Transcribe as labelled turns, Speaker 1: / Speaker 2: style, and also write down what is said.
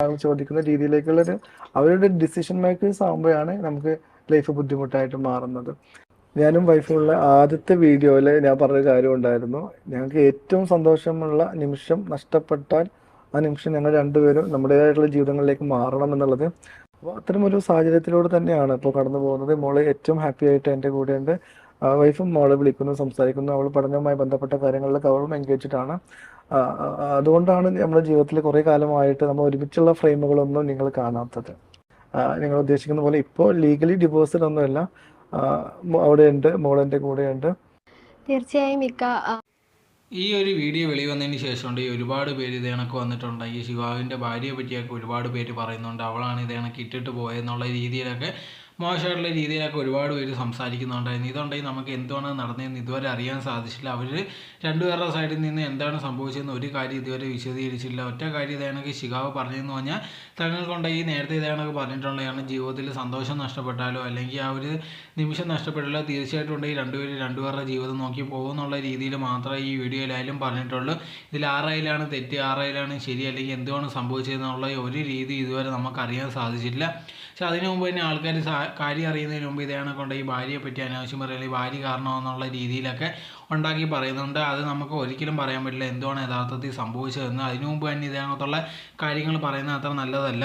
Speaker 1: ചോദിക്കുന്ന രീതിയിലേക്കുള്ളൊരു അവരുടെ decision makers ആകുമ്പോഴാണ് നമുക്ക് ലൈഫ് ബുദ്ധിമുട്ടായിട്ട് മാറുന്നത്. ഞാനും വൈഫുമുള്ള ആദ്യത്തെ വീഡിയോയിൽ ഞാൻ പറഞ്ഞൊരു കാര്യം ഉണ്ടായിരുന്നു. ഞങ്ങൾക്ക് ഏറ്റവും സന്തോഷമുള്ള നിമിഷം നഷ്ടപ്പെട്ടാൽ ആ നിമിഷം ഞങ്ങൾ രണ്ടുപേരും നമ്മുടേതായിട്ടുള്ള ജീവിതങ്ങളിലേക്ക് മാറണം എന്നുള്ളത്. അപ്പോൾ അത്തരമൊരു സാഹചര്യത്തിലൂടെ തന്നെയാണ് ഇപ്പോൾ കടന്നു പോകുന്നത്. മോള് ഏറ്റവും ഹാപ്പി ആയിട്ട് എൻ്റെ കൂടെയുണ്ട്. വൈഫും മോളെ വിളിക്കുന്നു, സംസാരിക്കുന്നു. അവൾ പഠനവുമായി ബന്ധപ്പെട്ട കാര്യങ്ങളിലൊക്കെ അവളും എൻഗേജ്ഡ് ആണ്. അതുകൊണ്ടാണ് നമ്മുടെ ജീവിതത്തിൽ കുറേ കാലമായിട്ട് നമ്മൾ ഒരുമിച്ചുള്ള ഫ്രെയിമുകളൊന്നും നിങ്ങൾ കാണാത്തത്. നിങ്ങൾ ഉദ്ദേശിക്കുന്ന പോലെ ഇപ്പോൾ ലീഗലി ഡിവോഴ്സ്ഡ് ഒന്നുമല്ല. അവിടെയുണ്ട്, മോളെൻ്റെ കൂടെയുണ്ട്.
Speaker 2: തീർച്ചയായും
Speaker 3: ഈ ഒരു വീഡിയോ വെളിവന്നതിന് ശേഷമുണ്ട് ഈ ഒരുപാട് പേര് ഇത് കണക്ക് വന്നിട്ടുണ്ട്. ഈ ശിവാവിൻ്റെ ഭാര്യയെ പറ്റിയൊക്കെ ഒരുപാട് പേര് പറയുന്നുണ്ട്. അവളാണ് ഇത് കണക്ക് ഇട്ടിട്ട് പോയെന്നുള്ള രീതിയിലൊക്കെ മോശമായിട്ടുള്ള രീതിയിലൊക്കെ ഒരുപാട് പേര് സംസാരിക്കുന്നുണ്ടായിരുന്നു. ഇതുണ്ടെങ്കിൽ നമുക്ക് എന്താണ് നടന്നതെന്ന് ഇതുവരെ അറിയാൻ സാധിച്ചില്ല. അവർ രണ്ടുപേരുടെ സൈഡിൽ നിന്ന് എന്താണ് സംഭവിച്ചതെന്ന് ഒരു കാര്യം ഇതുവരെ വിശദീകരിച്ചില്ല. ഒറ്റ കാര്യം ഇതാണെങ്കിൽ ശിഖാവ് പറഞ്ഞതെന്ന് പറഞ്ഞാൽ തങ്ങൾക്കുണ്ടെങ്കിൽ നേരത്തെ ഇതാണൊക്കെ പറഞ്ഞിട്ടുള്ളതാണ്, ജീവിതത്തിൽ സന്തോഷം നഷ്ടപ്പെട്ടാലോ അല്ലെങ്കിൽ ആ ഒരു നിമിഷം നഷ്ടപ്പെട്ടാലോ തീർച്ചയായിട്ടും ഉണ്ടെങ്കിൽ രണ്ടുപേരുടെ ജീവിതം നോക്കി പോകുന്നുള്ള രീതിയിൽ മാത്രമേ ഈ വീഡിയോയിലായാലും പറഞ്ഞിട്ടുള്ളൂ. ഇതിൽ ആരായാലാണ് തെറ്റ്, ആരായാലാണ് ശരി, അല്ലെങ്കിൽ എന്തുകൊണ്ട് സംഭവിച്ചതെന്നുള്ള ഒരു രീതി ഇതുവരെ നമുക്ക് അറിയാൻ സാധിച്ചിട്ടില്ല. പക്ഷെ അതിനു മുമ്പ് തന്നെ ആൾക്കാർ കാര്യം അറിയുന്നതിന് മുമ്പ് ഇതേണ കൊണ്ട് ഈ ഭാര്യയെ പറ്റി അനാവശ്യം പറയുക, ഭാര്യ കാരണമെന്നുള്ള രീതിയിലൊക്കെ ഉണ്ടാക്കി പറയുന്നുണ്ട്. അത് നമുക്ക് ഒരിക്കലും പറയാൻ പറ്റില്ല എന്തുവാണ് യഥാർത്ഥത്തിൽ സംഭവിച്ചതെന്ന്. അതിനു മുമ്പ് തന്നെ ഇതേണത്തുള്ള കാര്യങ്ങൾ പറയുന്നത് അത്ര നല്ലതല്ല.